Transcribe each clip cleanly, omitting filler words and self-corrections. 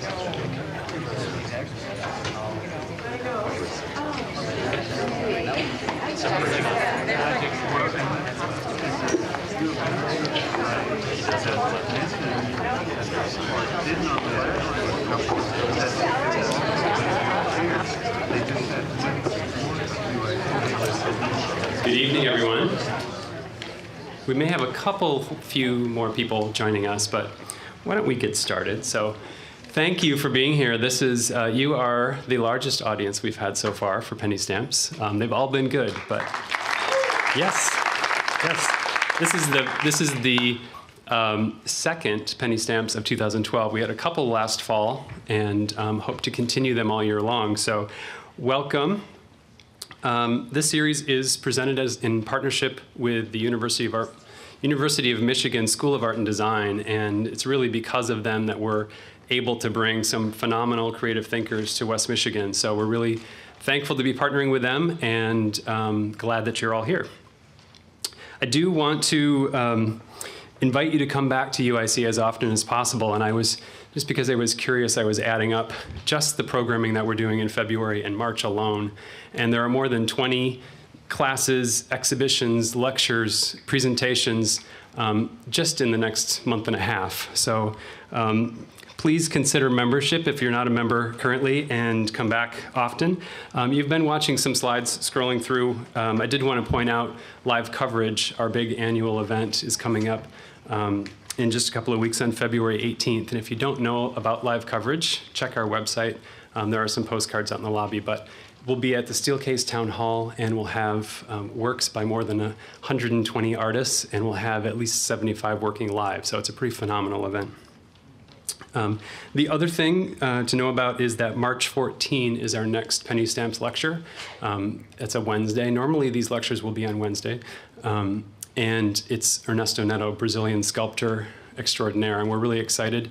Good evening, everyone. We may have a few more people joining us, but why don't we get started? So thank you for being here. This is, you are the largest audience we've had so far for penny stamps. They've all been good, but yes. This is the second penny stamps of 2012. We had a couple last fall and hope to continue them all year long. So welcome. This series is presented in partnership with the University of Michigan School of Art and Design, and it's really because of them that we're able to bring some phenomenal creative thinkers to West Michigan. So we're really thankful to be partnering with them and glad that you're all here. I do want to invite you to come back to UIC as often as possible, and just because I was curious, I was adding up just the programming that we're doing in February and March alone, and there are more than 20 classes, exhibitions, lectures, presentations just in the next month and a half. So please consider membership if you're not a member currently and come back often. You've been watching some slides scrolling through. I did want to point out live coverage. Our big annual event is coming up in just a couple of weeks on February 18th. And if you don't know about live coverage, check our website. There are some postcards out in the lobby, but we'll be at the Steelcase Town Hall, and we'll have works by more than 120 artists, and we'll have at least 75 working live. So it's a pretty phenomenal event. The other thing to know about is that March 14 is our next Penny Stamps lecture. It's a Wednesday. Normally these lectures will be on Wednesday. And it's Ernesto Neto, Brazilian sculptor extraordinaire, and we're really excited.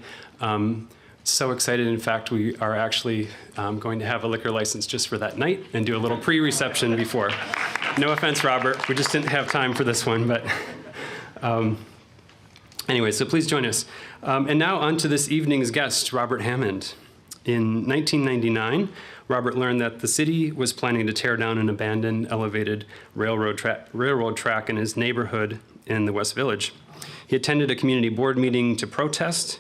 So excited, in fact, we are actually going to have a liquor license just for that night and do a little pre-reception before. No offense, Robert, we just didn't have time for this one, but anyway, so please join us. And now on to this evening's guest, Robert Hammond. In 1999, Robert learned that the city was planning to tear down an abandoned elevated railroad track in his neighborhood in the West Village. He attended a community board meeting to protest.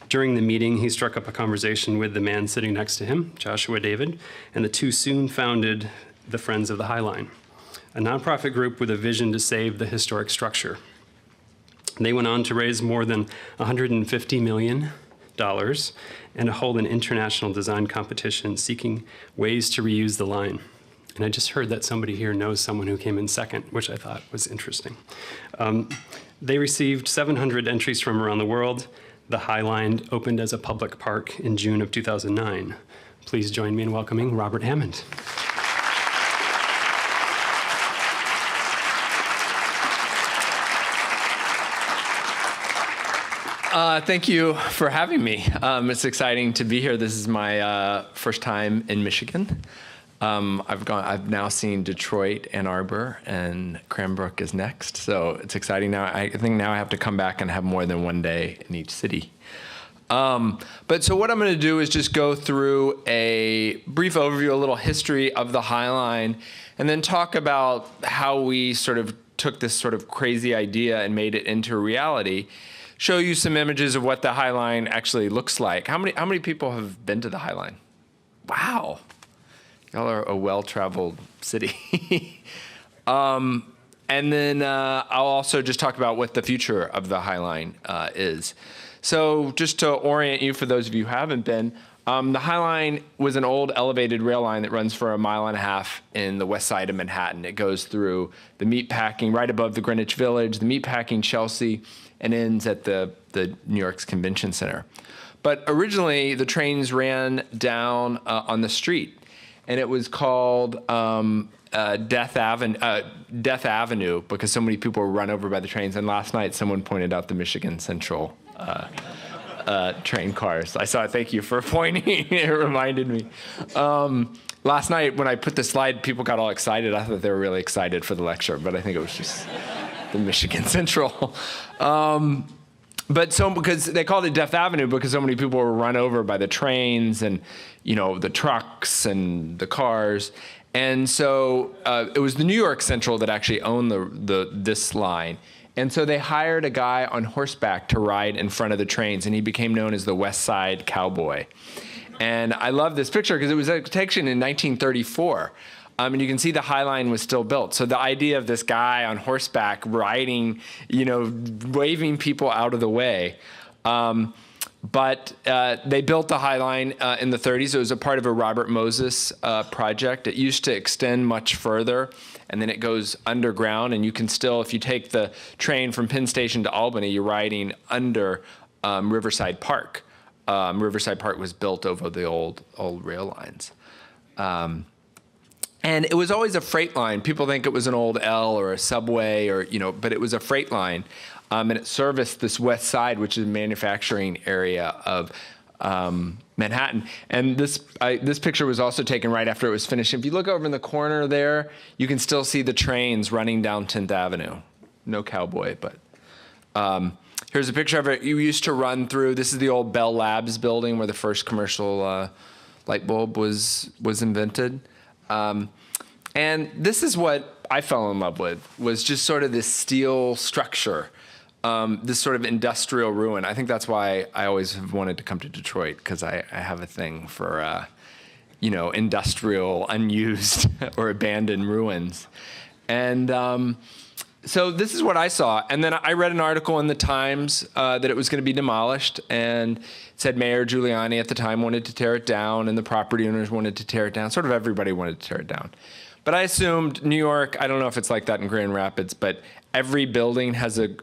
During the meeting, he struck up a conversation with the man sitting next to him, Joshua David, and the two soon founded the Friends of the High Line, a nonprofit group with a vision to save the historic structure. They went on to raise more than $150 million and to hold an international design competition seeking ways to reuse the line. And I just heard that somebody here knows someone who came in second, which I thought was interesting. They received 700 entries from around the world. The High Line opened as a public park in June of 2009. Please join me in welcoming Robert Hammond. Thank you for having me. It's exciting to be here. This is my first time in Michigan. I've now seen Detroit, Ann Arbor, and Cranbrook is next. So it's exciting now. I think now I have to come back and have more than one day in each city. But so what I'm going to do is just go through a brief overview, a little history of the High Line, and then talk about how we sort of took this sort of crazy idea and made it into a reality. Show you some images of what the High Line actually looks like. How many people have been to the High Line? Wow. Y'all are a well-traveled city. And then I'll also just talk about what the future of the High Line is. So just to orient you, for those of you who haven't been, the High Line was an old elevated rail line that runs for 1.5 miles in the west side of Manhattan. It goes through the meatpacking right above the Greenwich Village, the meatpacking Chelsea, and ends at the New York's Convention Center. But originally, the trains ran down on the street, and it was called Death Avenue because so many people were run over by the trains. And last night, someone pointed out the Michigan Central train cars. I saw it. Thank you for pointing. It reminded me. Last night, when I put the slide, people got all excited. I thought they were really excited for the lecture, but I think it was just the Michigan Central. because they called it Death Avenue because so many people were run over by the trains and, the trucks and the cars. And so it was the New York Central that actually owned this line. And so they hired a guy on horseback to ride in front of the trains, and he became known as the West Side Cowboy. And I love this picture because it was taken in 1934. And you can see the High Line was still built. So the idea of this guy on horseback riding, waving people out of the way. But they built the High Line in the 30s. It was a part of a Robert Moses project. It used to extend much further, and then it goes underground. And you can still, if you take the train from Penn Station to Albany, you're riding under Riverside Park. Riverside Park was built over the old rail lines. And it was always a freight line. People think it was an old L or a subway but it was a freight line. And it serviced this west side, which is a manufacturing area of Manhattan. And this picture was also taken right after it was finished. If you look over in the corner there, you can still see the trains running down 10th Avenue. No cowboy, but here's a picture of it. You used to run through, this is the old Bell Labs building where the first commercial light bulb was invented. And this is what I fell in love with, was just sort of this steel structure, this sort of industrial ruin. I think that's why I always have wanted to come to Detroit, because I have a thing for, industrial, unused or abandoned ruins. And so this is what I saw. And then I read an article in the Times that it was going to be demolished, and it said Mayor Giuliani at the time wanted to tear it down, and the property owners wanted to tear it down. Sort of everybody wanted to tear it down. But I assumed New York, I don't know if it's like that in Grand Rapids, but every building has a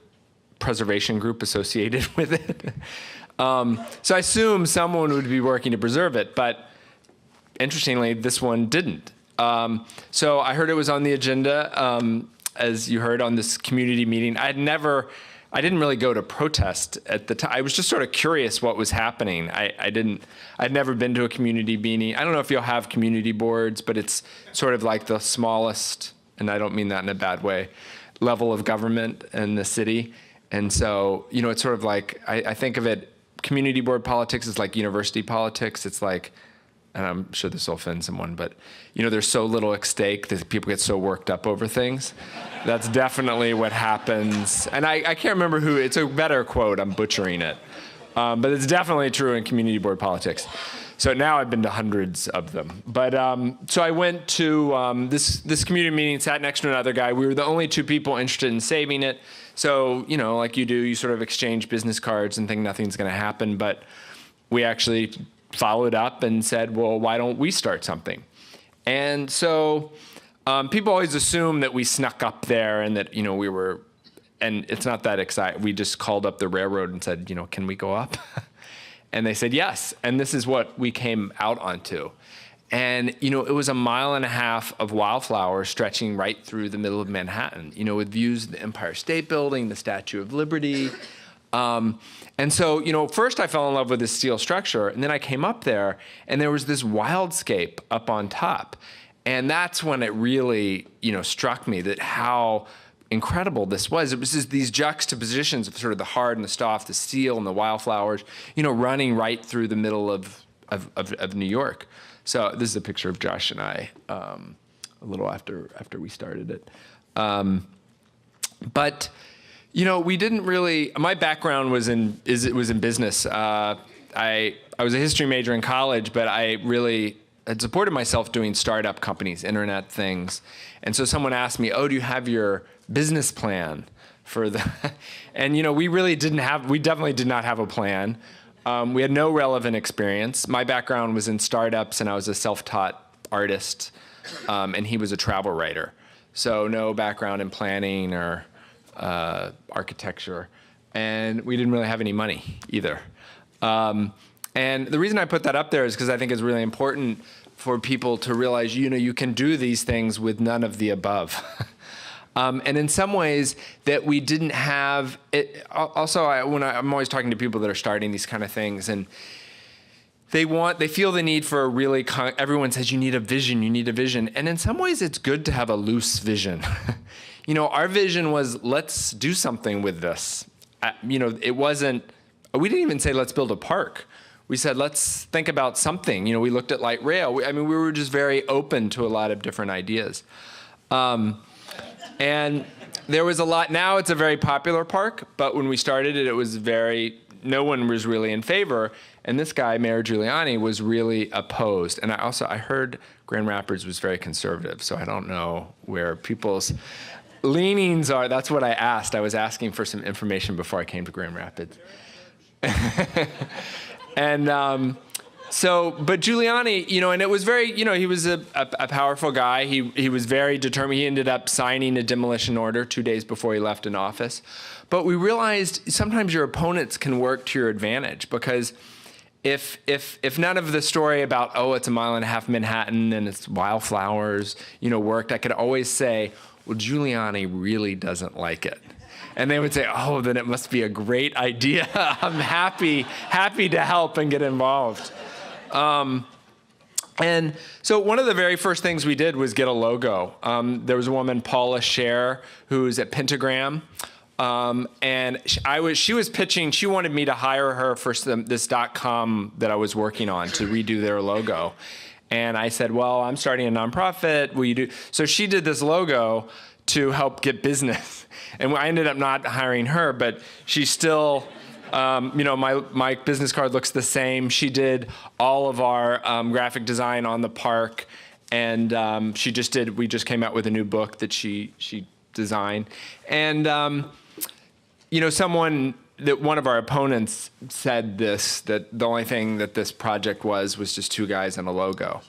preservation group associated with it. So I assumed someone would be working to preserve it, but interestingly, this one didn't. So I heard it was on the agenda, as you heard, on this community meeting. I didn't really go to protest at the time. I was just sort of curious what was happening. I'd never been to a community meeting. I don't know if you'll have community boards, but it's sort of like the smallest, and I don't mean that in a bad way, level of government in the city. And so, it's sort of like, I think of it, community board politics is like university politics. It's like, and I'm sure this will offend someone, but there's so little at stake that people get so worked up over things. That's definitely what happens. And I can't remember who, it's a better quote, I'm butchering it. But it's definitely true in community board politics. So now I've been to hundreds of them. But so I went to this community meeting, sat next to another guy. We were the only two people interested in saving it. So, like you do, you sort of exchange business cards and think nothing's going to happen. But we actually followed up and said, well, why don't we start something? And so people always assume that we snuck up there and that, we were, and it's not that exciting. We just called up the railroad and said, can we go up? And they said, yes. And this is what we came out onto. And, it was 1.5 miles of wildflowers stretching right through the middle of Manhattan, with views of the Empire State Building, the Statue of Liberty. And so, first I fell in love with this steel structure, and then I came up there, and there was this wildscape up on top. And that's when it really, struck me that how incredible this was. It was just these juxtapositions of sort of the hard and the soft, the steel and the wildflowers, running right through the middle of New York. So this is a picture of Josh and I a little after we started it. But we didn't really. My background was in business. I was a history major in college, but I really had supported myself doing startup companies, internet things. And so someone asked me, "Oh, do you have your business plan for the?" And we really didn't have. We definitely did not have a plan. We had no relevant experience. My background was in startups, and I was a self-taught artist, and he was a travel writer. So no background in planning or architecture, and we didn't really have any money either. And the reason I put that up there is because I think it's really important for people to realize, you can do these things with none of the above. And in some ways that we didn't have it. Also, I'm always talking to people that are starting these kind of things, and they feel the need for a really, everyone says you need a vision. And in some ways it's good to have a loose vision. Our vision was, let's do something with this. it wasn't, we didn't even say, let's build a park. We said, let's think about something. We looked at light rail. We were just very open to a lot of different ideas. And there was a lot. Now it's a very popular park, but when we started it, it was no one was really in favor. And this guy, Mayor Giuliani, was really opposed. And I heard Grand Rapids was very conservative, so I don't know where people's leanings are. That's what I asked. I was asking for some information before I came to Grand Rapids. And but Giuliani, and it was very, he was a powerful guy. He was very determined. He ended up signing a demolition order 2 days before he left in office. But we realized sometimes your opponents can work to your advantage, because if none of the story about, it's a 1.5 mile Manhattan and it's wildflowers, worked, I could always say, well, Giuliani really doesn't like it. And they would say, then it must be a great idea. I'm happy to help and get involved. And so one of the very first things we did was get a logo. There was a woman, Paula Scher, who's at Pentagram. And she was pitching, she wanted me to hire her for this .com that I was working on to redo their logo. And I said, well, I'm starting a nonprofit. Will you do? So she did this logo to help get business. And I ended up not hiring her, but she still, my business card looks the same. She did all of our graphic design on the park. And we just came out with a new book that she designed. And, one of our opponents said that the only thing that this project was just two guys and a logo.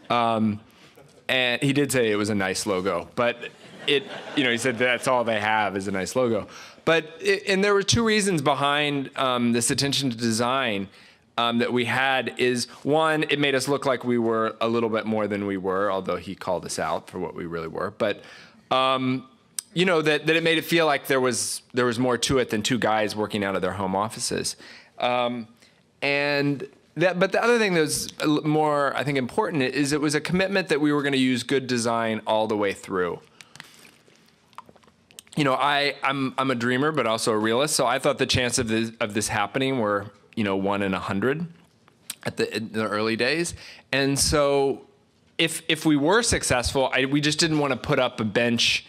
And he did say it was a nice logo, but he said that's all they have is a nice logo. And there were two reasons behind this attention to design that we had. Is one, it made us look like we were a little bit more than we were, although he called us out for what we really were. But that it made it feel like there was more to it than two guys working out of their home offices. But the other thing that was more, I think, important is it was a commitment that we were going to use good design all the way through. I'm a dreamer, but also a realist. So I thought the chance of this happening were 1 in 100 in the early days. And so if we were successful, we just didn't want to put up a bench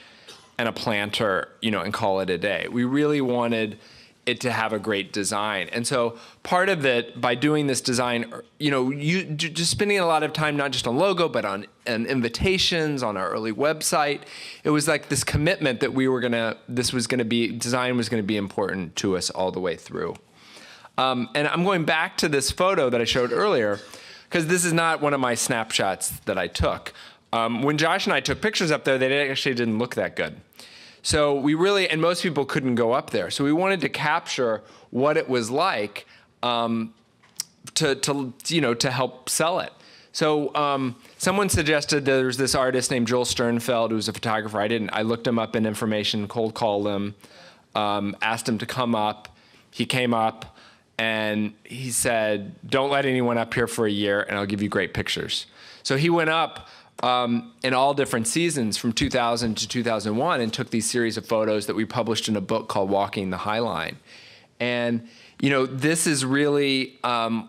and a planter, and call it a day. We really wanted it to have a great design. And so part of it, by doing this design, you just spending a lot of time, not just on logo, but on invitations, on our early website. It was like this commitment that design was going to be important to us all the way through. And I'm going back to this photo that I showed earlier, because this is not one of my snapshots that I took. When Josh and I took pictures up there, they actually didn't look that good. So we really, and most people couldn't go up there. So we wanted to capture what it was like to help sell it. So someone suggested there's this artist named Joel Sternfeld who's a photographer. I looked him up in information, cold called him, asked him to come up. He came up and he said, don't let anyone up here for a year and I'll give you great pictures. So he went up in all different seasons from 2000 to 2001 and took these series of photos that we published in a book called Walking the High Line. And, this is really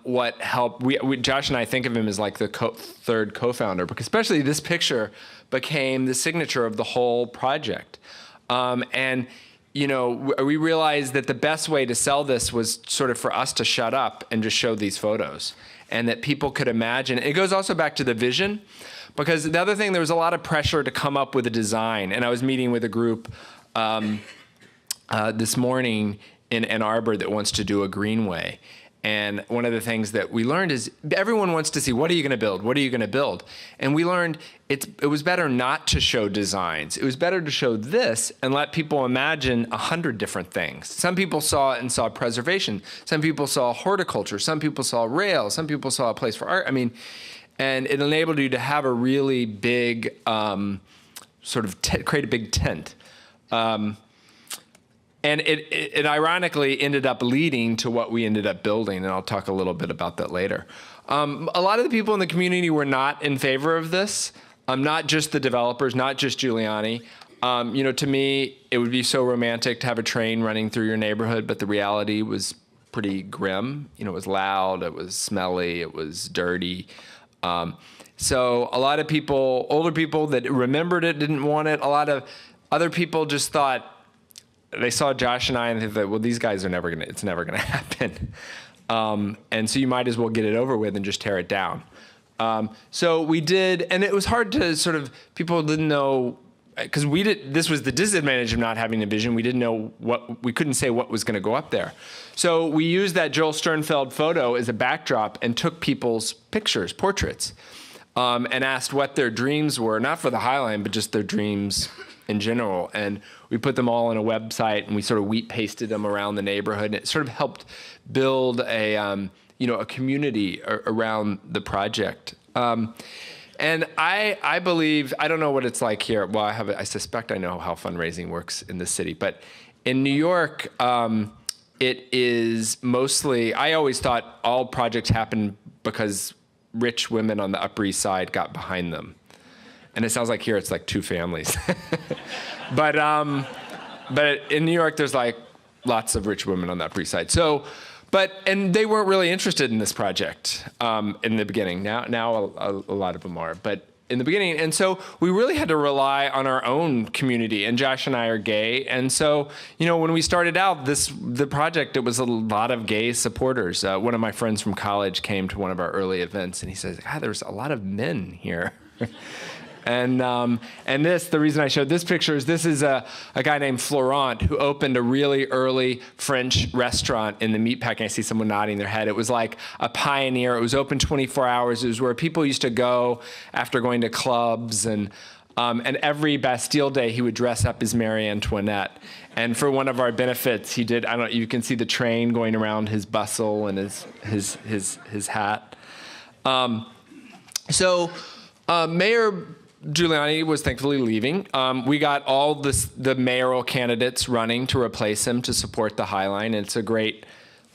what helped. Josh and I think of him as like the third co-founder, because especially this picture became the signature of the whole project. We realized that the best way to sell this was sort of for us to shut up and just show these photos, and that people could imagine. It goes also back to the vision. Because the other thing, there was a lot of pressure to come up with a design. And I was meeting with a group this morning in Ann Arbor that wants to do a greenway. And one of the things that we learned is everyone wants to see, what are you going to build? What are you going to build? And we learned it was better not to show designs. It was better to show this and let people imagine 100 different things. Some people saw it and saw preservation. Some people saw horticulture. Some people saw rail. Some people saw a place for art. And it enabled you to have a really big, create a big tent. And it ironically ended up leading to what we ended up building, and I'll talk a little bit about that later. A lot of the people in the community were not in favor of this, not just the developers, not just Giuliani. To me, it would be so romantic to have a train running through your neighborhood, but the reality was pretty grim. It was loud, it was smelly, it was dirty. So a lot of people, older people that remembered it, didn't want it. A lot of other people just thought, they saw Josh and I and they thought, well, these guys are it's never gonna happen. And so you might as well get it over with and just tear it down. So we did, and it was hard to sort of, people didn't know, because this was the disadvantage of not having a vision. We didn't know we couldn't say what was gonna go up there. So we used that Joel Sternfeld photo as a backdrop and took people's pictures, portraits, and asked what their dreams were, not for the High Line, but just their dreams in general. And we put them all on a website and we sort of wheat pasted them around the neighborhood. And it sort of helped build a community around the project. And I believe, I don't know what it's like here. Well, I suspect I know how fundraising works in the city, but in New York, it is mostly, I always thought all projects happen because rich women on the Upper East Side got behind them. And it sounds like here it's like two families. But in New York, there's like lots of rich women on the Upper East Side. And they weren't really interested in this project in the beginning. Now a lot of them are, but in the beginning. And so we really had to rely on our own community, and Josh and I are gay. And so, when we started out the project, it was a lot of gay supporters. One of my friends from college came to one of our early events and he says, God, there's a lot of men here. And the reason I showed this picture is this is a guy named Florent who opened a really early French restaurant in the meatpacking. I see someone nodding their head. It was like a pioneer. It was open 24 hours. It was where people used to go after going to clubs, and every Bastille Day he would dress up as Marie Antoinette. And for one of our benefits, he did. You can see the train going around his bustle and his hat. Mayor Giuliani was thankfully leaving. We got all the mayoral candidates running to replace him to support the High Line. And it's a great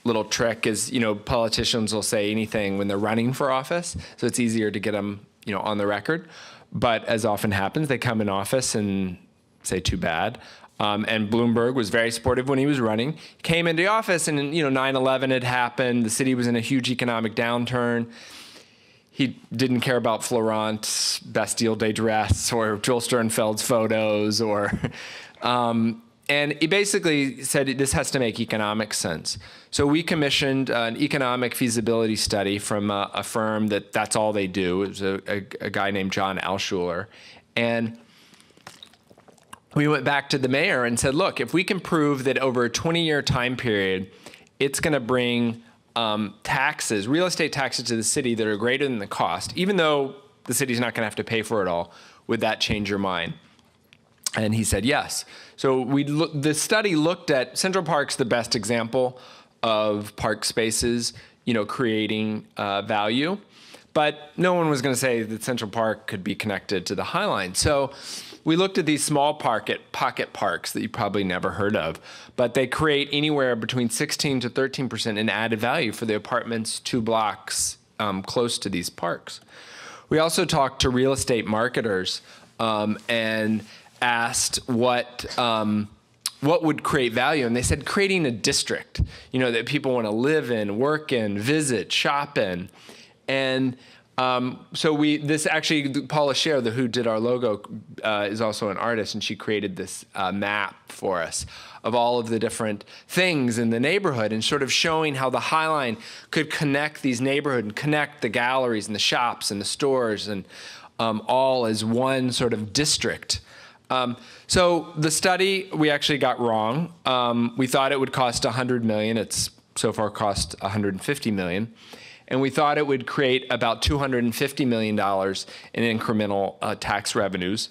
little trick is, politicians will say anything when they're running for office. So it's easier to get them, on the record. But as often happens, they come in office and say too bad. And Bloomberg was very supportive when he was running. He came into office and, 9/11 had happened. The city was in a huge economic downturn. He didn't care about Florent's Bastille Day dress or Joel Sternfeld's photos, and he basically said this has to make economic sense. So we commissioned an economic feasibility study from a firm that's all they do. It was a guy named John Alschuler. And we went back to the mayor and said, look, if we can prove that over a 20-year time period, it's going to bring taxes, real estate taxes to the city that are greater than the cost, even though the city's not going to have to pay for it all, would that change your mind? And he said yes. So the study looked at Central Park's the best example of park spaces, creating value, but no one was going to say that Central Park could be connected to the High Line. So we looked at these small pocket parks that you probably never heard of, but they create anywhere between 16 to 13% in added value for the apartments 2 blocks close to these parks. We also talked to real estate marketers and asked what would create value, and they said creating a district, that people want to live in, work in, visit, shop in, and Paula Scher, who did our logo, is also an artist, and she created this map for us of all of the different things in the neighborhood and sort of showing how the High Line could connect these neighborhoods and connect the galleries and the shops and the stores and all as one sort of district. So the study we actually got wrong. We thought it would cost $100 million. It's so far cost $150 million. And we thought it would create about $250 million in incremental tax revenues.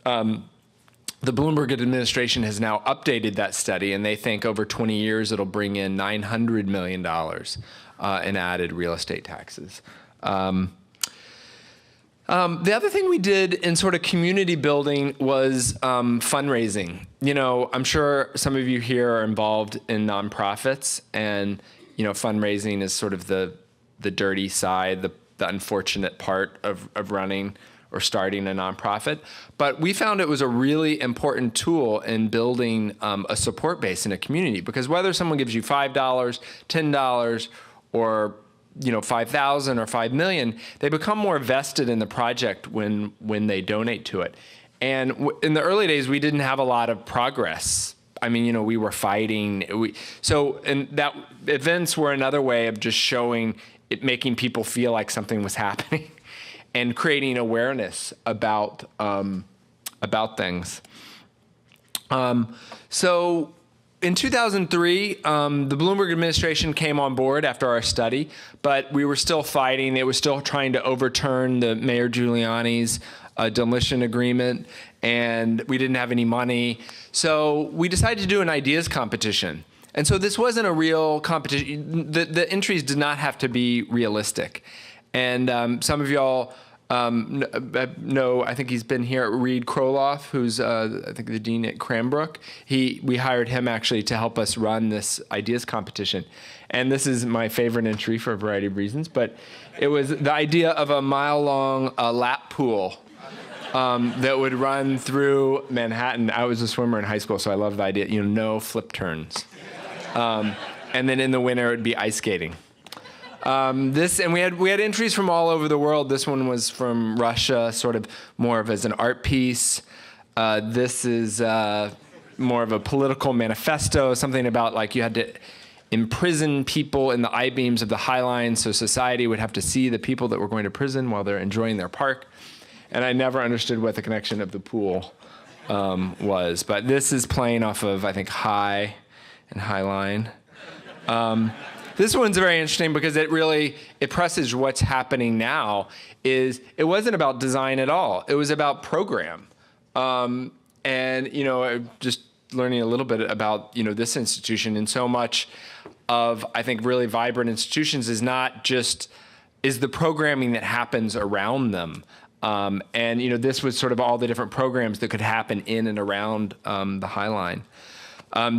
The Bloomberg administration has now updated that study, and they think over 20 years it'll bring in $900 million in added real estate taxes. The other thing we did in sort of community building was fundraising. I'm sure some of you here are involved in nonprofits, and fundraising is sort of the dirty side, the unfortunate part of running or starting a nonprofit. But we found it was a really important tool in building a support base in a community, because whether someone gives you $5, $10, or 5,000 or 5 million, they become more vested in the project when they donate to it. And in the early days, we didn't have a lot of progress. I mean, we were fighting. And that events were another way of just showing it, making people feel like something was happening, and creating awareness about things. So in 2003, the Bloomberg administration came on board after our study, but we were still fighting. They were still trying to overturn the Mayor Giuliani's demolition agreement, and we didn't have any money. So we decided to do an ideas competition. And so this wasn't a real competition. The entries did not have to be realistic. And some of y'all know, I think he's been here, Reed Kroloff, who's I think the dean at Cranbrook. We hired him actually to help us run this ideas competition. And this is my favorite entry for a variety of reasons, but it was the idea of a mile-long lap pool that would run through Manhattan. I was a swimmer in high school, so I love the idea, no flip turns. And then in the winter, it would be ice skating. And we had entries from all over the world. This one was from Russia, sort of more of as an art piece. This is more of a political manifesto, something about like you had to imprison people in the I-beams of the High Line, so society would have to see the people that were going to prison while they're enjoying their park. And I never understood what the connection of the pool was. But this is playing off of, I think, High and High Line. This one's very interesting because it presses what's happening now. It wasn't about design at all. It was about program. Just learning a little bit about, this institution, and so much of, I think, really vibrant institutions is the programming that happens around them. This was sort of all the different programs that could happen in and around the High Line.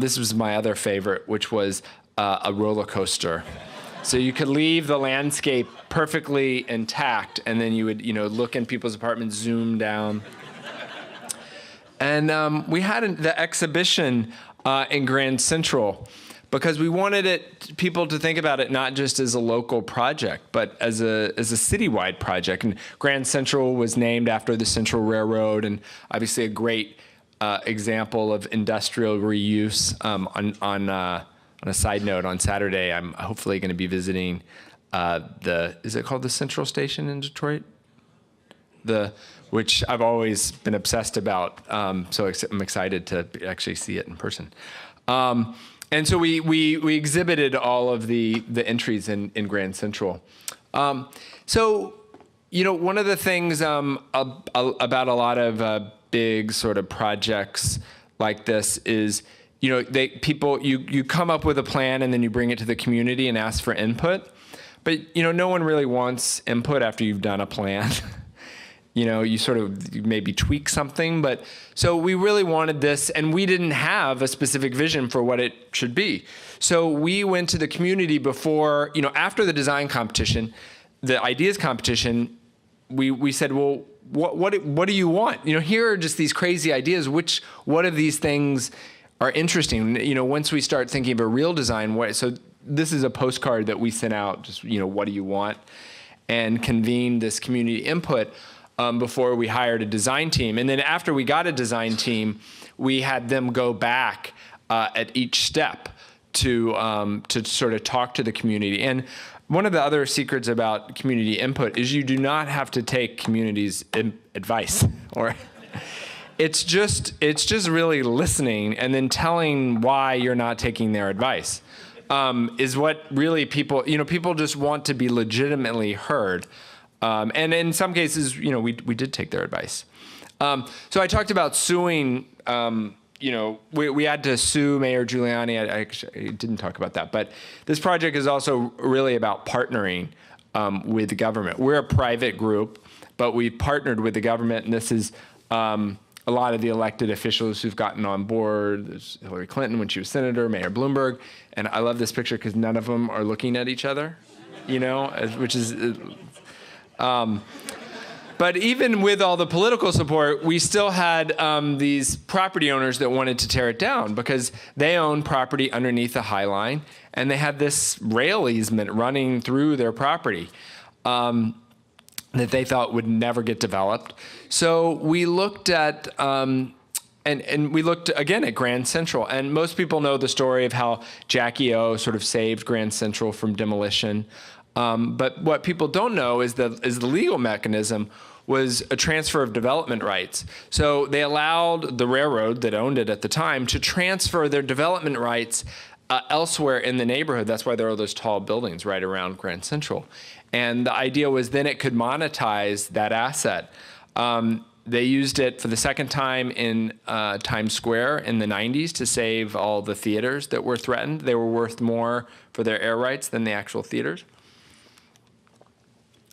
This was my other favorite, which was a roller coaster. So you could leave the landscape perfectly intact, and then you would, look in people's apartments, zoom down. And we had the exhibition in Grand Central because we wanted people to think about it not just as a local project, but as a citywide project. And Grand Central was named after the Central Railroad, and obviously a great example of industrial reuse. On a side note, on Saturday, I'm hopefully going to be visiting is it called the Central Station in Detroit? Which I've always been obsessed about, so I'm excited to actually see it in person. And so we exhibited all of the entries in Grand Central. So, one of the things about a lot of big sort of projects like this is, you come up with a plan and then you bring it to the community and ask for input. But, no one really wants input after you've done a plan. You sort of maybe tweak something. But so we really wanted this, and we didn't have a specific vision for what it should be. So we went to the community before, after the design competition, the ideas competition, we said, well, what do you want? Here are just these crazy ideas. What of these things are interesting? Once we start thinking of a real design, so this is a postcard that we sent out, just, what do you want? And convened this community input before we hired a design team. And then after we got a design team, we had them go back at each step to sort of talk to the community. And one of the other secrets about community input is you do not have to take community's advice, or it's just really listening and then telling why you're not taking their advice. Is what really people just want to be legitimately heard. And in some cases, we did take their advice. So I talked about suing, we had to sue Mayor Giuliani. I didn't talk about that. But this project is also really about partnering with the government. We're a private group, but we partnered with the government. And this is a lot of the elected officials who've gotten on board. There's Hillary Clinton when she was senator, Mayor Bloomberg. And I love this picture because none of them are looking at each other, which is... But But even with all the political support, we still had these property owners that wanted to tear it down because they owned property underneath the High Line, and they had this rail easement running through their property that they thought would never get developed. So we looked at, and we looked again at Grand Central. And most people know the story of how Jackie O sort of saved Grand Central from demolition. But what people don't know is the legal mechanism was a transfer of development rights. So they allowed the railroad that owned it at the time to transfer their development rights elsewhere in the neighborhood. That's why there are those tall buildings right around Grand Central. And the idea was then it could monetize that asset. They used it for the second time in Times Square in the 90s to save all the theaters that were threatened. They were worth more for their air rights than the actual theaters.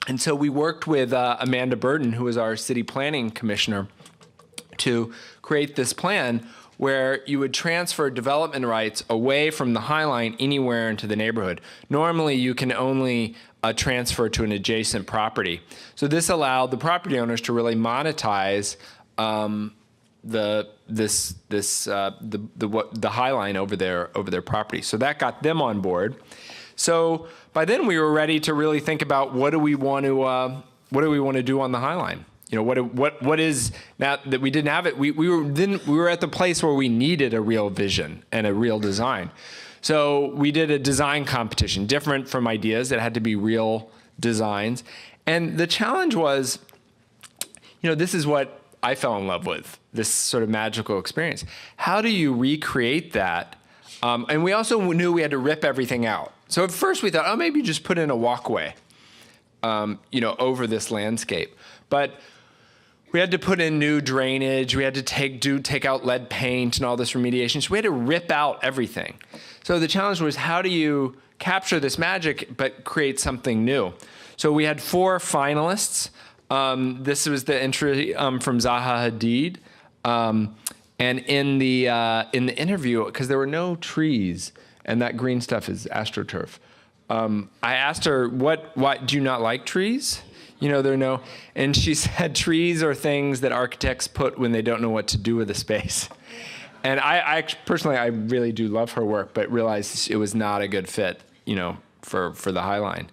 And so we worked with Amanda Burden, who was our city planning commissioner, to create this plan where you would transfer development rights away from the High Line anywhere into the neighborhood. Normally, you can only transfer to an adjacent property. So this allowed the property owners to really monetize the High Line over their property. So that got them on board. So by then we were ready to really think about what do we want to do on the High Line. You know, what is, now that we didn't have it, we were at the place where we needed a real vision and a real design. So we did a design competition, different from ideas. It had to be real designs. And the challenge was, you know, this is what I fell in love with, this sort of magical experience. How do you recreate that? And we also knew we had to rip everything out. So at first we thought, oh, maybe just put in a walkway, you know, over this landscape. But we had to put in new drainage. We had to take out lead paint and all this remediation. So we had to rip out everything. So the challenge was, how do you capture this magic but create something new? So we had 4 finalists. This was the entry from Zaha Hadid. And in the interview, because there were no trees, and that green stuff is AstroTurf, I asked her, why do you not like trees? You know, there are no, and she said trees are things that architects put when they don't know what to do with a space. And I personally, I really do love her work, but realized it was not a good fit, you know, for the High Line.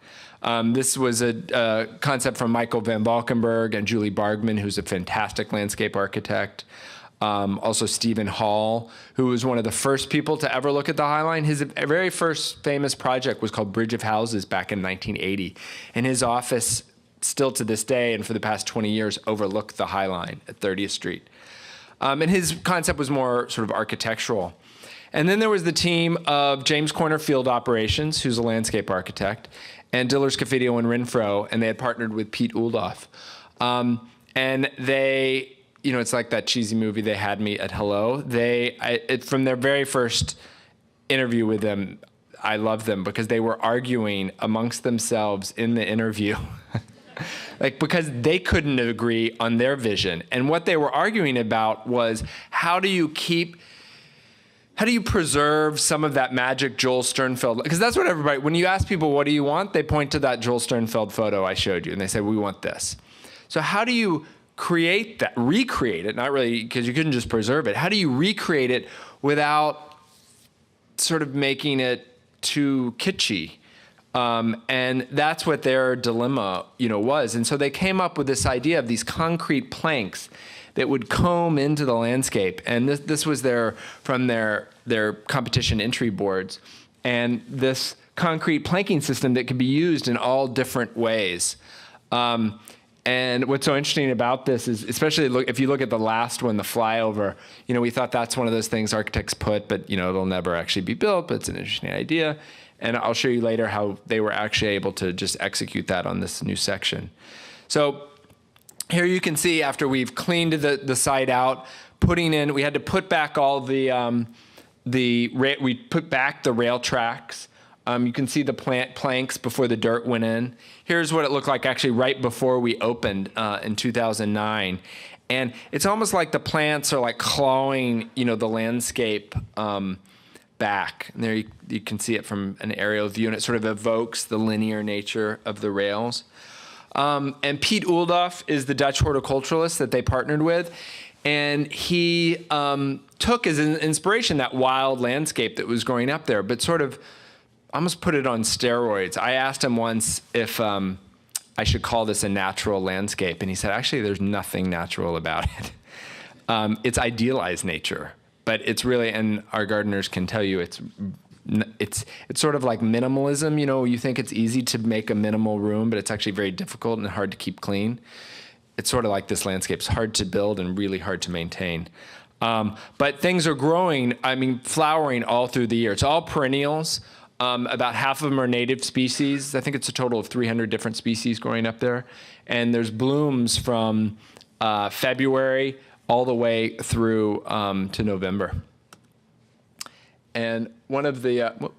This was a concept from Michael Van Valkenburg and Julie Bargman, who's a fantastic landscape architect. Also Stephen Hall, who was one of the first people to ever look at the High Line. His very first famous project was called Bridge of Houses back in 1980. And his office, still to this day and for the past 20 years, overlooked the High Line at 30th Street. And his concept was more sort of architectural. And then there was the team of James Corner Field Operations, who's a landscape architect, and Dillers, Caffidio, and Renfro, and they had partnered with Pete Uldoff. And they, you know, it's like that cheesy movie, They Had Me at Hello. From their very first interview with them, I loved them because they were arguing amongst themselves in the interview. Like, because they couldn't agree on their vision. And what they were arguing about was, how do you preserve some of that magic Joel Sternfeld? Because that's what everybody, when you ask people, what do you want? They point to that Joel Sternfeld photo I showed you, and they said, we want this. So how do you create that, recreate it? Not really, because you couldn't just preserve it. How do you recreate it without sort of making it too kitschy? And that's what their dilemma, you know, was. And so they came up with this idea of these concrete planks that would comb into the landscape. And this was from their competition entry boards. And this concrete planking system that could be used in all different ways. And what's so interesting about this is, especially if you look at the last one, the flyover, you know, we thought that's one of those things architects put, but, you know, it'll never actually be built, but it's an interesting idea. And I'll show you later how they were actually able to just execute that on this new section. So here you can see, after we've cleaned the site out, we had to put back all we put back the rail tracks. You can see the planks before the dirt went in. Here's what it looked like actually right before we opened in 2009. And it's almost like the plants are like clawing, you know, the landscape back. And there you can see it from an aerial view, and it sort of evokes the linear nature of the rails. And Piet Oeldof is the Dutch horticulturalist that they partnered with. And he took as an inspiration that wild landscape that was growing up there, but sort of almost put it on steroids. I asked him once if I should call this a natural landscape. And he said, actually, there's nothing natural about it. It's idealized nature, but it's really, and our gardeners can tell you, it's sort of like minimalism. You know, you think it's easy to make a minimal room, but it's actually very difficult and hard to keep clean. It's sort of like this landscape. It's hard to build and really hard to maintain. But things are growing, flowering all through the year. It's all perennials. About half of them are native species. I think it's a total of 300 different species growing up there. And there's blooms from February all the way through to November. And one of the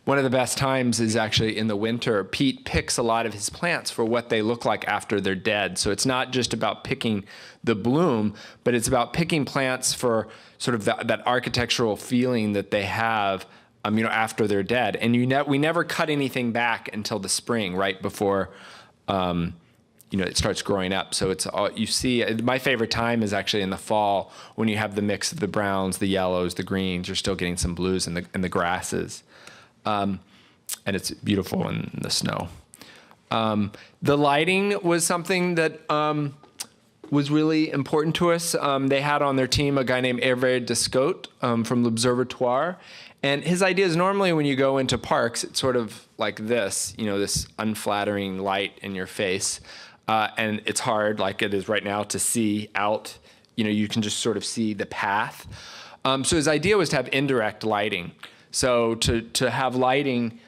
best times is actually in the winter. Pete picks a lot of his plants for what they look like after they're dead. So it's not just about picking the bloom, but it's about picking plants for sort of that architectural feeling that they have, after they're dead. And we never cut anything back until the spring, right before it starts growing up. So it's all you see. My favorite time is actually in the fall when you have the mix of the browns, the yellows, the greens. You're still getting some blues in the grasses, and it's beautiful in the snow. The lighting was something that was really important to us. They had on their team a guy named Hervé Descote from l'Observatoire. And his idea is normally when you go into parks, it's sort of like this, this unflattering light in your face. And it's hard, like it is right now, to see out. You can just sort of see the path. So his idea was to have indirect lighting. So to have lighting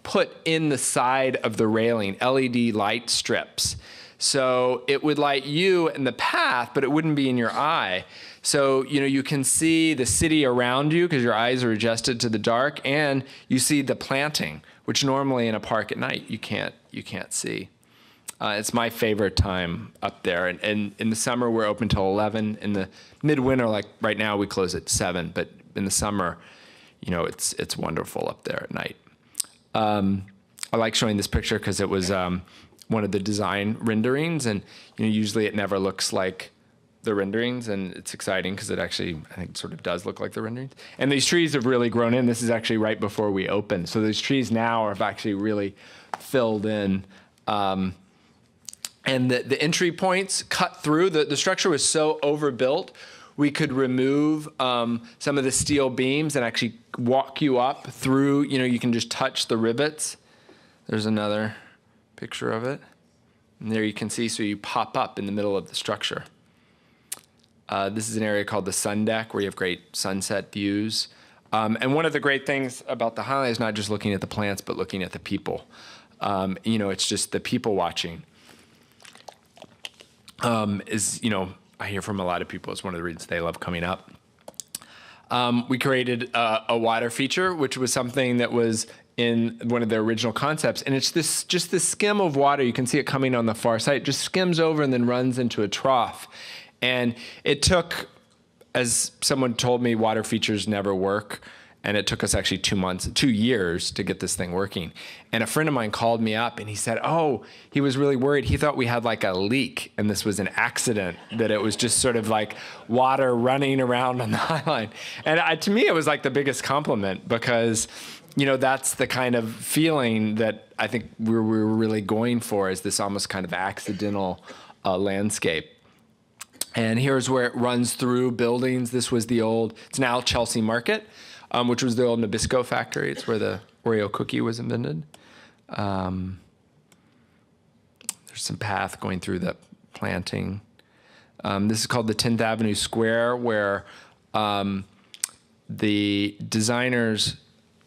put in the side of the railing, LED light strips. So it would light you in the path, but it wouldn't be in your eye. So, you can see the city around you because your eyes are adjusted to the dark, and you see the planting, which normally in a park at night you can't see. It's my favorite time up there. And in the summer, we're open till 11. In the midwinter, like right now, we close at 7. But in the summer, it's wonderful up there at night. I like showing this picture because it was one of the design renderings. And usually it never looks like the renderings. And it's exciting because it actually, I think, sort of does look like the renderings. And these trees have really grown in. This is actually right before we opened. So these trees now have actually really filled in. And the entry points cut through. The structure was so overbuilt, we could remove some of the steel beams and actually walk you up through. You can just touch the rivets. There's another picture of it. And there you can see, so you pop up in the middle of the structure. This is an area called the sun deck where you have great sunset views. And one of the great things about the Highland is not just looking at the plants, but looking at the people. It's just the people watching. I hear from a lot of people, it's one of the reasons they love coming up. We created a water feature, which was something that was in one of their original concepts. And it's just this skim of water. You can see it coming on the far side. It just skims over and then runs into a trough. And it took, as someone told me, water features never work. And it took us actually 2 years to get this thing working. And a friend of mine called me up and he said, he was really worried. He thought we had like a leak and this was an accident, that it was just sort of like water running around on the Highline. And to me, it was like the biggest compliment because, that's the kind of feeling that I think we were really going for, is this almost kind of accidental landscape. And here's where it runs through buildings. This was it's now Chelsea Market. Which was the old Nabisco factory. It's where the Oreo cookie was invented. There's some path going through the planting. This is called the 10th Avenue Square, where the designers,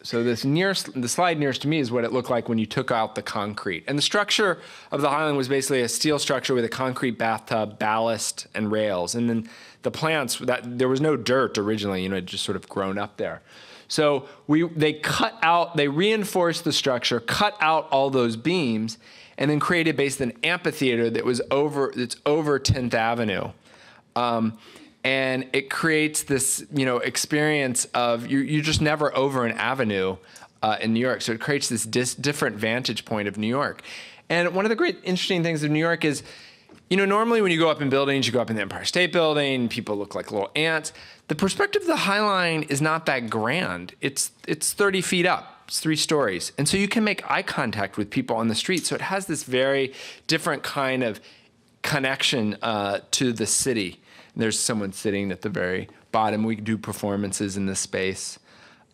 so the slide nearest to me is what it looked like when you took out the concrete. And the structure of the Highland was basically a steel structure with a concrete bathtub, ballast, and rails. And then the plants, there was no dirt originally, it just sort of grown up there. So they reinforced the structure, cut out all those beams, and then created basically an amphitheater that's over 10th Avenue. And it creates this, experience of you're just never over an avenue in New York. So it creates this different vantage point of New York. And one of the great interesting things of New York is, normally when you go up in buildings, you go up in the Empire State Building, people look like little ants. The perspective of the High Line is not that grand. It's 30 feet up. It's 3 stories. And so you can make eye contact with people on the street. So it has this very different kind of connection to the city. And there's someone sitting at the very bottom. We do performances in this space.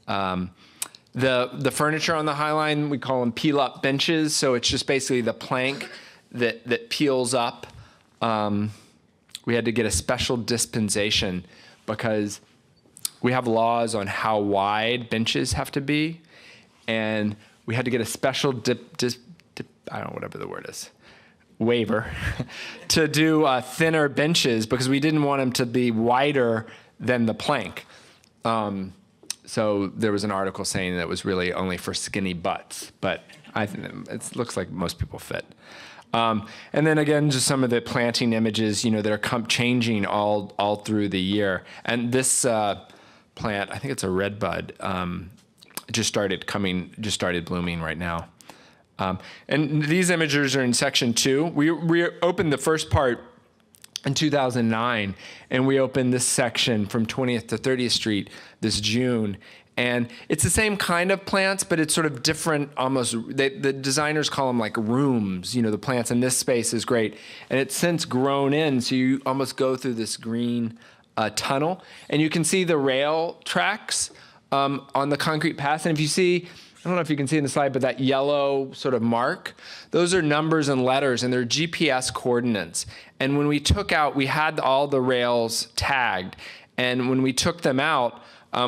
The furniture on the High Line, we call them peel-up benches. So it's just basically the plank that peels up. We had to get a special dispensation because we have laws on how wide benches have to be. And we had to get a special I don't know, whatever the word is, waiver to do thinner benches because we didn't want them to be wider than the plank. So there was an article saying that it was really only for skinny butts, but I think it looks like most people fit. And then again, just some of the planting images, that are changing all through the year. And this plant, I think it's a red bud, just started blooming right now. And these images are in section 2. We opened the first part in 2009, and we opened this section from 20th to 30th Street this June. And it's the same kind of plants, but it's sort of different, almost, the designers call them like rooms. The plants in this space is great. And it's since grown in, so you almost go through this green tunnel. And you can see the rail tracks on the concrete paths. And if you see, I don't know if you can see in the slide, but that yellow sort of mark, those are numbers and letters, and they're GPS coordinates. And when we had all the rails tagged. And when we took them out,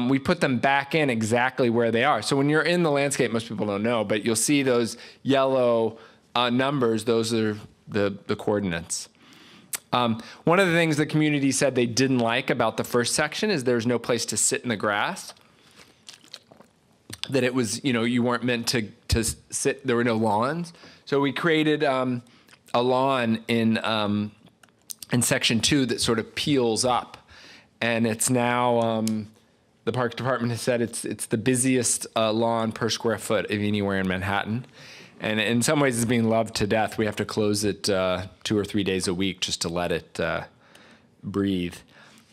we put them back in exactly where they are. So when you're in the landscape, most people don't know, but you'll see those yellow numbers. Those are the coordinates. One of the things the community said they didn't like about the first section is there's no place to sit in the grass. That it was, you weren't meant to sit. There were no lawns. So we created a lawn in section 2 that sort of peels up. And it's now, the Parks Department has said it's the busiest lawn per square foot of anywhere in Manhattan. And in some ways it's being loved to death. We have to close it 2 or 3 days a week just to let it breathe.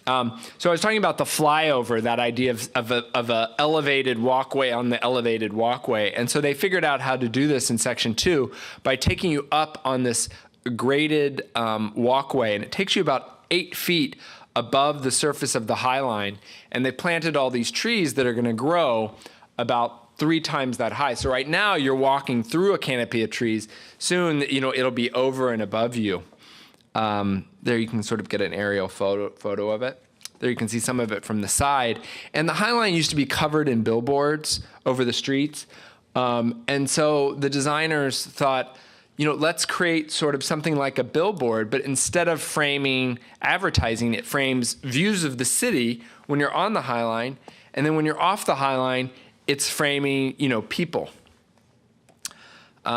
So I was talking about the flyover, that idea of a elevated walkway on the elevated walkway. And so they figured out how to do this in section 2 by taking you up on this graded walkway. And it takes you about 8 feet above the surface of the High Line. And they planted all these trees that are going to grow about 3 times that high. So right now you're walking through a canopy of trees. Soon, it'll be over and above you. There you can sort of get an aerial photo of it. There you can see some of it from the side. And the High Line used to be covered in billboards over the streets. And so the designers thought, let's create sort of something like a billboard, but instead of framing advertising, it frames views of the city when you're on the High Line. And then when you're off the High Line, it's framing, people.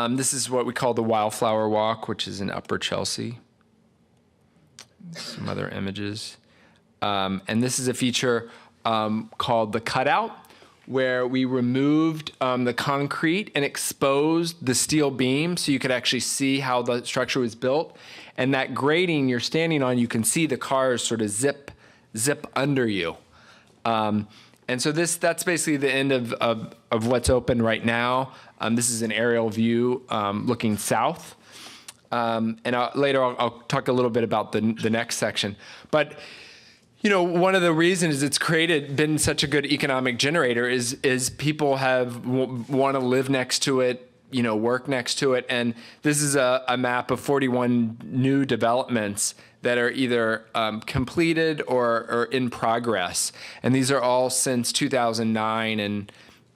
This is what we call the Wildflower Walk, which is in Upper Chelsea. Some other images. And this is a feature called the cutout, where we removed the concrete and exposed the steel beam so you could actually see how the structure was built. And that grading you're standing on, you can see the cars sort of zip under you. And so that's basically the end of what's open right now. This is an aerial view looking south. And later I'll talk a little bit about the next section. But one of the reasons it's been such a good economic generator is people want to live next to it, work next to it. And this is a map of 41 new developments that are either completed or in progress. And these are all since 2009. And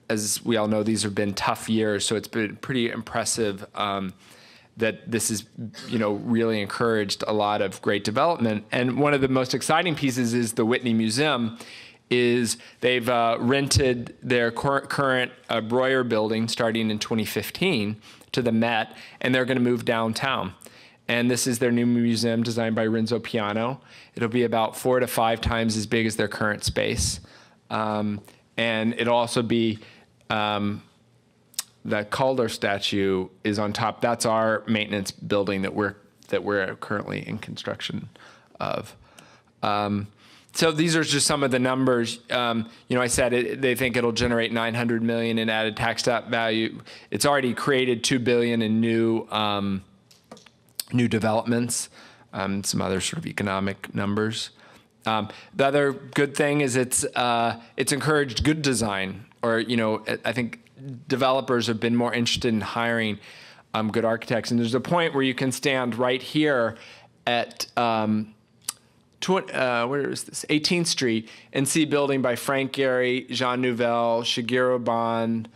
as we all know, these have been tough years. So it's been pretty impressive that this has, really encouraged a lot of great development. And one of the most exciting pieces is the Whitney Museum. They've rented their current Breuer building starting in 2015 to the Met, and they're going to move downtown. And this is their new museum designed by Renzo Piano. It'll be about 4 to 5 times as big as their current space. And it'll also be that Calder statue is on top. That's our maintenance building that we're currently in construction of. So these are just some of the numbers. I said they think it'll generate $900 million in added tax value. It's already created $2 billion in new developments. Some other sort of economic numbers. The other good thing is it's encouraged good design, or I think developers have been more interested in hiring good architects. And there's a point where you can stand right here at where is this? 18th Street, and see building by Frank Gehry, Jean Nouvel, Shigeru Ban,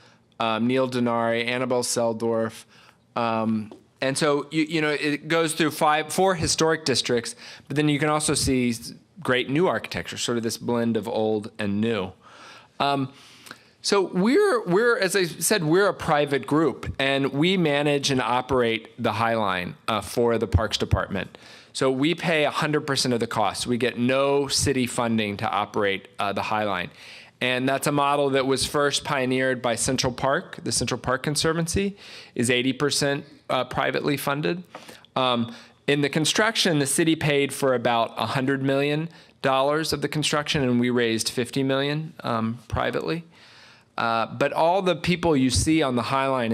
Neil Denari, Annabelle Seldorf. And so it goes through 4 historic districts, but then you can also see great new architecture, sort of this blend of old and new. So we're as I said, we're a private group, and we manage and operate the High Line for the Parks Department. So we pay 100% of the costs. We get no city funding to operate the High Line. And that's a model that was first pioneered by Central Park. The Central Park Conservancy is 80% privately funded. In the construction, the city paid for about $100 million of the construction, and we raised $50 million privately. But all the people you see on the High Line,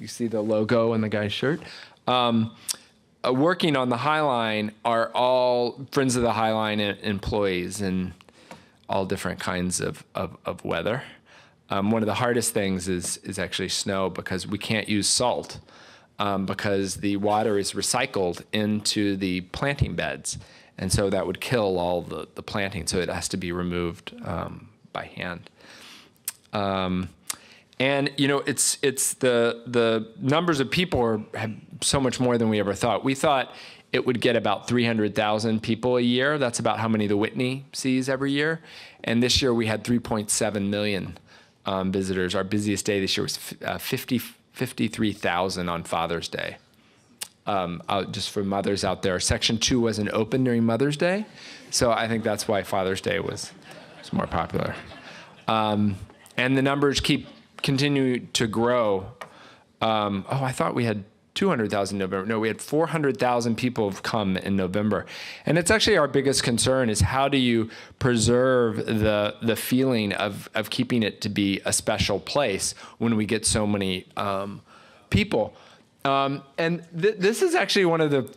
you see the logo in the guy's shirt, working on the High Line are all Friends of the High Line employees in all different kinds of weather. One of the hardest things is actually snow, because we can't use salt because the water is recycled into the planting beds. And so that would kill all the planting. So it has to be removed by hand. And it's the numbers of people have so much more than we ever thought. We thought it would get about 300,000 people a year. That's about how many the Whitney sees every year. And this year we had 3.7 million visitors. Our busiest day this year was 53,000 on Father's Day. Just for mothers out there, Section 2 wasn't open during Mother's Day, so I think that's why Father's Day was more popular. And the numbers continue to grow. I thought we had 200,000 in November. No, we had 400,000 people have come in November. And it's actually our biggest concern is how do you preserve the feeling of keeping it to be a special place when we get so many people. And this is actually one of the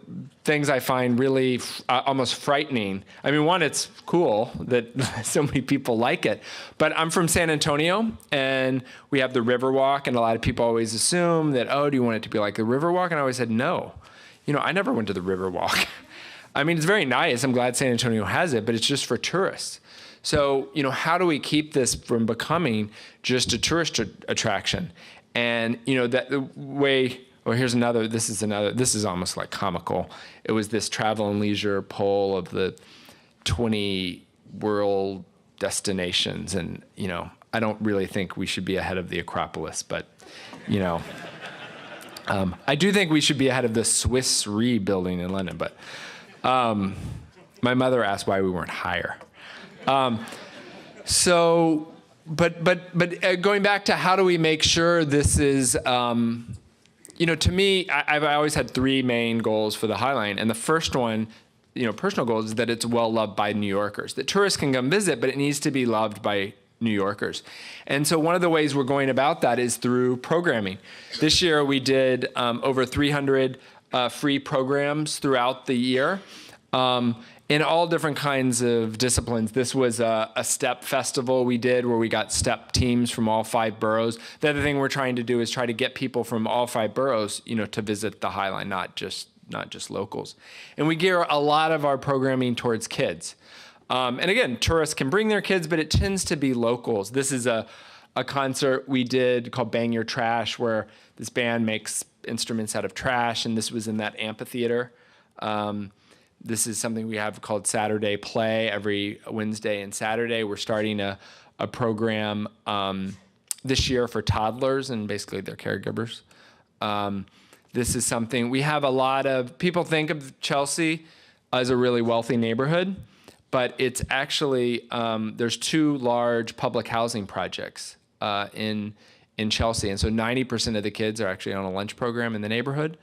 things I find really almost frightening. I mean, one, it's cool that so many people like it, but I'm from San Antonio, and we have the Riverwalk, and a lot of people always assume that, do you want it to be like the Riverwalk? And I always said, no. I never went to the Riverwalk. I mean, it's very nice. I'm glad San Antonio has it, but it's just for tourists. So, how do we keep this from becoming just a tourist attraction? And, that the way... Well, here's another. This is almost like comical. It was this travel and leisure poll of the 20 world destinations. And, I don't really think we should be ahead of the Acropolis, but, I do think we should be ahead of the Swiss Re building in London. But my mother asked why we weren't higher. But going back to how do we make sure this is... to me, I've always had 3 main goals for the High Line. And the first one, personal goal, is that it's well loved by New Yorkers. That tourists can come visit, but it needs to be loved by New Yorkers. And so one of the ways we're going about that is through programming. This year we did over 300 free programs throughout the year. In all different kinds of disciplines. This was a step festival we did where we got step teams from all 5 boroughs. The other thing we're trying to do is try to get people from all 5 boroughs, to visit the High Line, not just locals. And we gear a lot of our programming towards kids. And again, tourists can bring their kids, but it tends to be locals. This is a concert we did called Bang Your Trash, where this band makes instruments out of trash, and this was in that amphitheater. This is something we have called Saturday Play every Wednesday and Saturday. We're starting a program this year for toddlers and basically their caregivers. This is something, we have a lot of, people think of Chelsea as a really wealthy neighborhood, but it's actually, there's 2 large public housing projects in in Chelsea. And so 90% of the kids are actually on a lunch program in the neighborhood.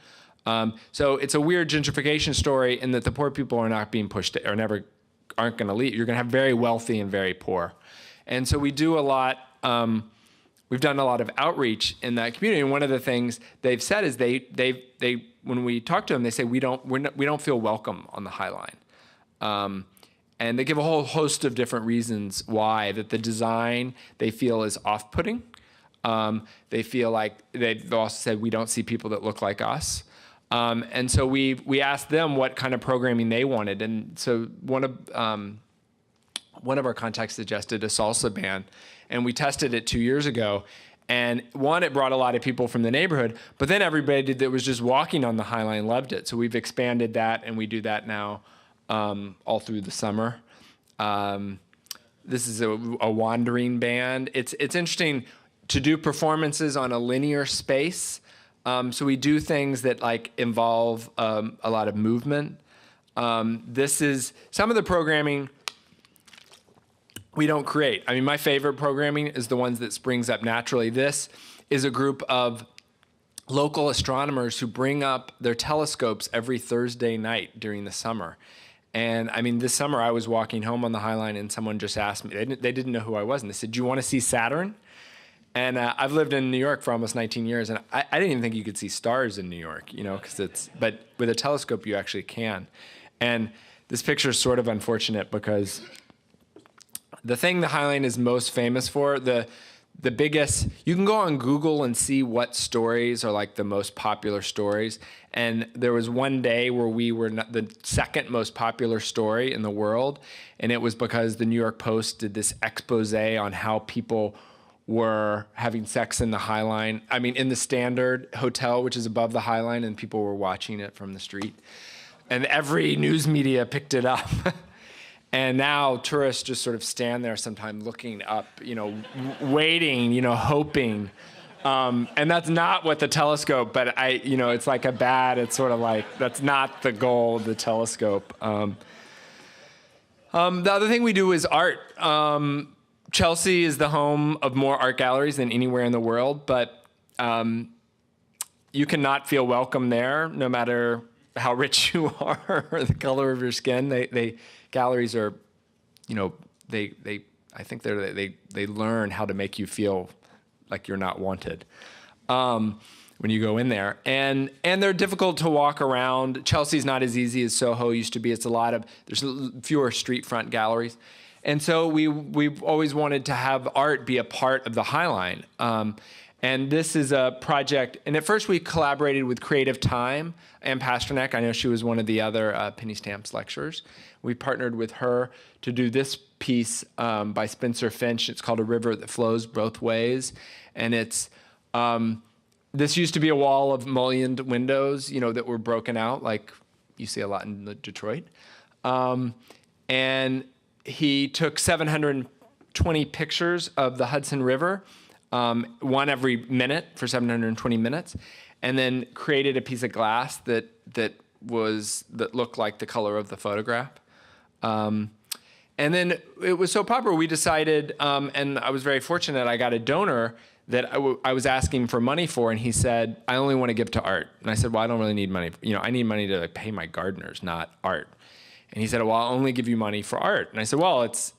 So it's a weird gentrification story in that the poor people are not being pushed or aren't going to leave. You're going to have very wealthy and very poor. And so we do a lot. We've done a lot of outreach in that community. And one of the things they've said is they when we talk to them, they say we don't feel welcome on the High Line. And they give a whole host of different reasons why, that the design they feel is off-putting. They feel like they've also said we don't see people that look like us. And so we asked them what kind of programming they wanted. And so one of our contacts suggested a salsa band, and we tested it 2 years ago. And one, it brought a lot of people from the neighborhood, but then everybody that was just walking on the High Line loved it. So we've expanded that, and we do that now all through the summer. This is a wandering band. It's interesting to do performances on a linear space. So we do things that like involve a lot of movement. This is some of the programming we don't create. I mean, my favorite programming is the ones that springs up naturally. This is a group of local astronomers who bring up their telescopes every Thursday night during the summer. And I mean, this summer I was walking home on the High Line and someone just asked me, they didn't know who I was, and they said, "Do you want to see Saturn?" And I've lived in New York for almost 19 years, and I didn't even think you could see stars in New York, but with a telescope you actually can. And this picture is sort of unfortunate because the thing the High Line is most famous for, the biggest, you can go on Google and see what stories are like the most popular stories. And there was one day where we were the second most popular story in the world. And it was because the New York Post did this expose on how people were having sex in the High Line. I mean, in the Standard Hotel, which is above the High Line, and people were watching it from the street. And every news media picked it up. And now tourists just sort of stand there sometime looking up, waiting, hoping. And that's not what the telescope, but it's like a bat. It's sort of like, that's not the goal of the telescope. The other thing we do is art. Chelsea is the home of more art galleries than anywhere in the world, but you cannot feel welcome there, no matter how rich you are or the color of your skin. Galleries are, I think they learn how to make you feel like you're not wanted when you go in there, and they're difficult to walk around. Chelsea's not as easy as Soho used to be. There's fewer street front galleries, and so we've always wanted to have art be a part of the High Line. And this is a project, and at first we collaborated with Creative Time and Pasternak. I know she was one of the other Penny Stamps lecturers. We partnered with her to do this piece by Spencer Finch. It's called A River That Flows Both Ways. And it's, this used to be a wall of mullioned windows, that were broken out, like you see a lot in Detroit. And he took 720 pictures of the Hudson River, one every minute for 720 minutes, and then created a piece of glass that looked like the color of the photograph. And then it was so popular, we decided, and I was very fortunate, I got a donor that I was asking for money for, and he said, "I only want to give to art." And I said, "Well, I don't really need money. I need money to pay my gardeners, not art." And he said, "Well, I'll only give you money for art." And I said, "Well, it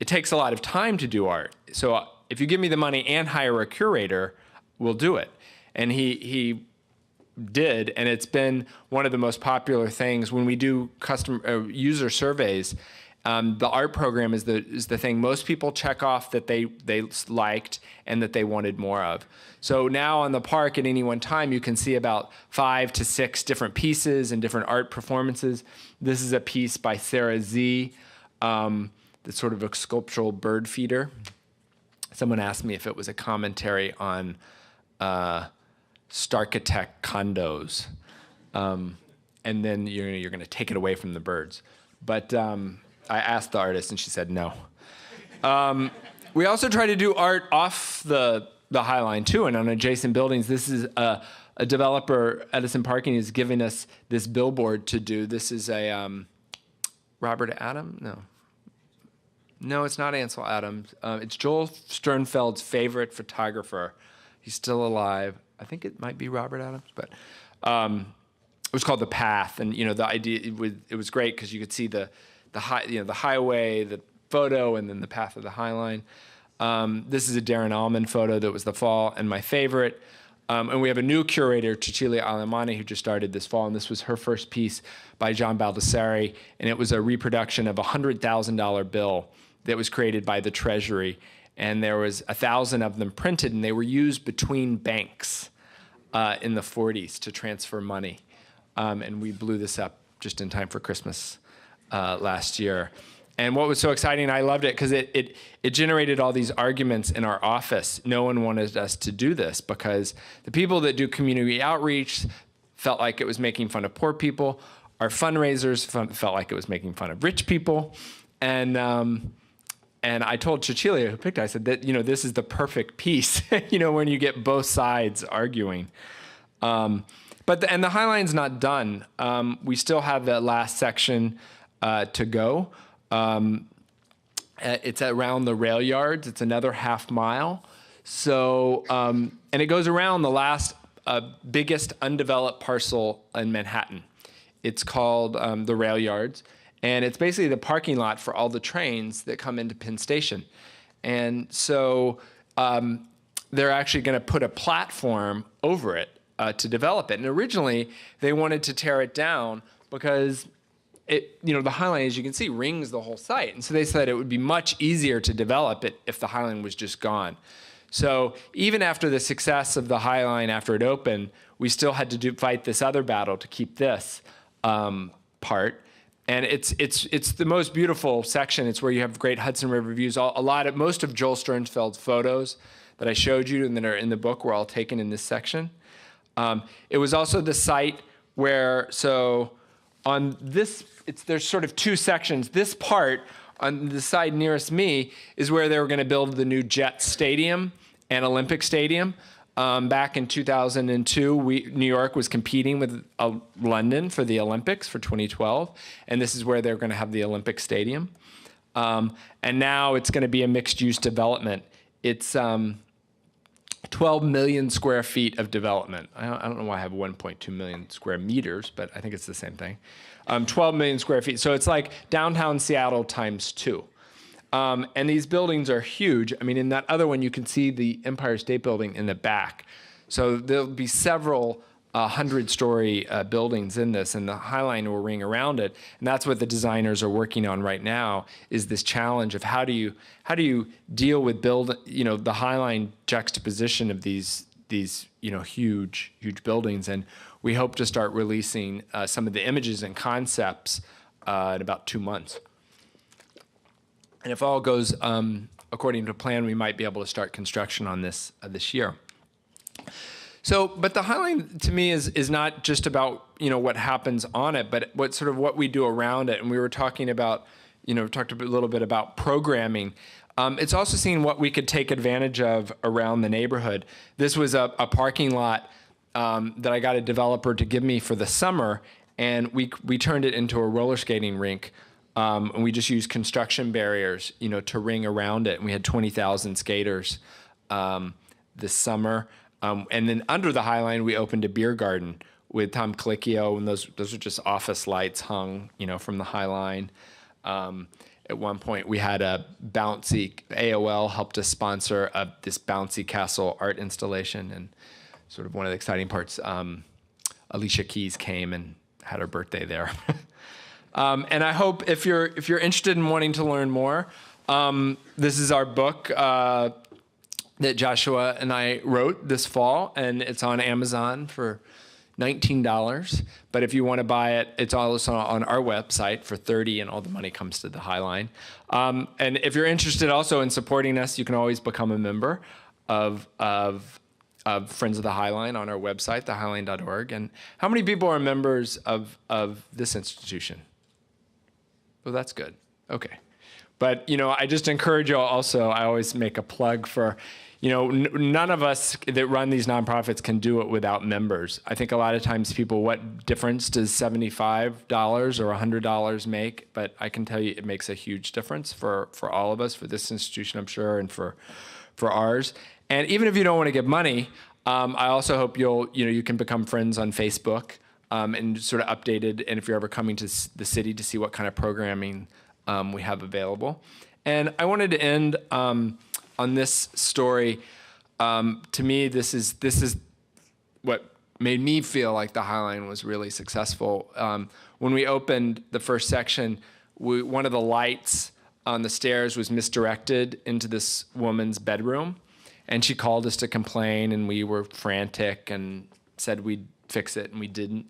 takes a lot of time to do art. So if you give me the money and hire a curator, we'll do it." And he did, and it's been one of the most popular things when we do user surveys. The art program is the thing most people check off that they liked and that they wanted more of. So now on the park at any one time, you can see about 5 to 6 different pieces and different art performances. This is a piece by Sarah Z. That's sort of a sculptural bird feeder. Someone asked me if it was a commentary on Starkitect condos, and then you're going to take it away from the birds. But I asked the artist, and she said no. We also try to do art off the High Line too, and on adjacent buildings. This is a developer, Edison Parking, is giving us this billboard to do. This is a Robert Adam? No, it's not Ansel Adams. It's Joel Sternfeld's favorite photographer. He's still alive. I think it might be Robert Adams, but it was called The Path. And the idea it was great because you could see the highway, the photo, and then the path of the High Line. This is a Darren Allman photo that was the fall and my favorite. And we have a new curator, Cecilia Alemani, who just started this fall, and this was her first piece by John Baldessari, and it was a reproduction of a $100,000 bill that was created by the Treasury, and there was 1,000 of them printed, and they were used between banks in the 40s to transfer money. And we blew this up just in time for Christmas last year. And what was so exciting, I loved it because it generated all these arguments in our office. No one wanted us to do this because the people that do community outreach felt like it was making fun of poor people. Our fundraisers felt like it was making fun of rich people. And I told Cecilia, who picked it, I said that, this is the perfect piece, when you get both sides arguing. But the High Line's not done. We still have that last section to go. It's around the rail yards. It's another half mile. So, and it goes around the last biggest undeveloped parcel in Manhattan. It's called the rail yards. And it's basically the parking lot for all the trains that come into Penn Station. And so they're actually going to put a platform over it to develop it. And originally, they wanted to tear it down because the High Line, as you can see, rings the whole site. And so they said it would be much easier to develop it if the High Line was just gone. So even after the success of the High Line after it opened, we still had to fight this other battle to keep this part. And it's the most beautiful section. It's where you have great Hudson River views. Most of Joel Sternfeld's photos that I showed you and that are in the book were all taken in this section. It was also the site where, on this, there's sort of two sections. This part on the side nearest me is where they were going to build the new Jets Stadium and Olympic Stadium. Back in 2002, New York was competing with London for the Olympics for 2012, and this is where they're going to have the Olympic Stadium. And now it's going to be a mixed-use development. It's 12 million square feet of development. I don't know why I have 1.2 million square meters, but I think it's the same thing. 12 million square feet. So it's like downtown Seattle times 2. And these buildings are huge. I mean, in that other one, you can see the Empire State Building in the back. So there'll be several 100-story buildings in this, and the High Line will ring around it. And that's what the designers are working on right now, is this challenge of how do you deal with the High Line juxtaposition of these huge buildings. And we hope to start releasing some of the images and concepts in about 2 months. And if all goes according to plan, we might be able to start construction on this this year. So, but the High Line to me is not just about what happens on it, but what we do around it. And we were talking about talked a little bit about programming. It's also seeing what we could take advantage of around the neighborhood. This was a parking lot that I got a developer to give me for the summer, and we turned it into a roller skating rink. And we just used construction barriers, to ring around it. And we had 20,000 skaters this summer. And then under the High Line, we opened a beer garden with Tom Colicchio, and those are just office lights hung, from the High Line. At one point, we had a bouncy, AOL helped us sponsor this bouncy castle art installation. And sort of one of the exciting parts, Alicia Keys came and had her birthday there. And I hope if you're interested in wanting to learn more, this is our book that Joshua and I wrote this fall, and it's on Amazon for $19. But if you want to buy it, it's also on our website for $30, and all the money comes to the High Line. And if you're interested also in supporting us, you can always become a member of Friends of the High Line on our website, thehighline.org. And how many people are members of this institution? Well, that's good. Okay. But, I just encourage you also, I always make a plug for, none of us that run these nonprofits can do it without members. I think a lot of times people, what difference does $75 or $100 make? But I can tell you it makes a huge difference for all of us, for this institution, I'm sure, and for ours. And even if you don't want to give money, I also hope you can become friends on Facebook and sort of updated. And if you're ever coming to the city, to see what kind of programming we have available. And I wanted to end on this story. To me, this is what made me feel like the Highline was really successful. When we opened the first section, one of the lights on the stairs was misdirected into this woman's bedroom, and she called us to complain, and we were frantic and said we'd fix it, and we didn't.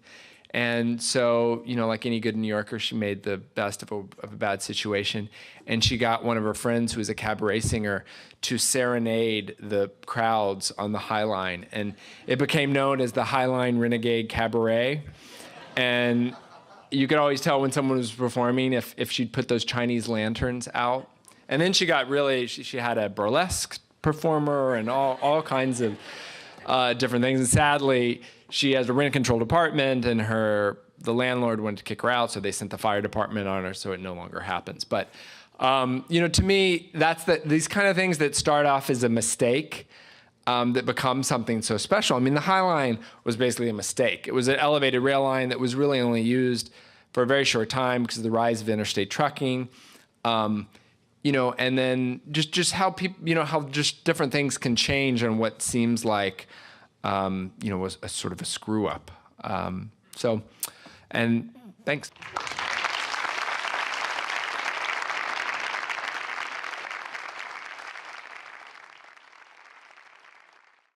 And so, like any good New Yorker, she made the best of a bad situation. And she got one of her friends, who is a cabaret singer, to serenade the crowds on the Highline. And it became known as the Highline Renegade Cabaret. And you could always tell when someone was performing if she'd put those Chinese lanterns out. And then she got she had a burlesque performer and all kinds of different things. And sadly, she has a rent-controlled apartment, and the landlord wanted to kick her out, so they sent the fire department on her, so it no longer happens. But to me, that's these kind of things that start off as a mistake that become something so special. I mean, the Highline was basically a mistake. It was an elevated rail line that was really only used for a very short time because of the rise of interstate trucking. And then just how people, how just different things can change on what seems like was a sort of a screw up. And thanks.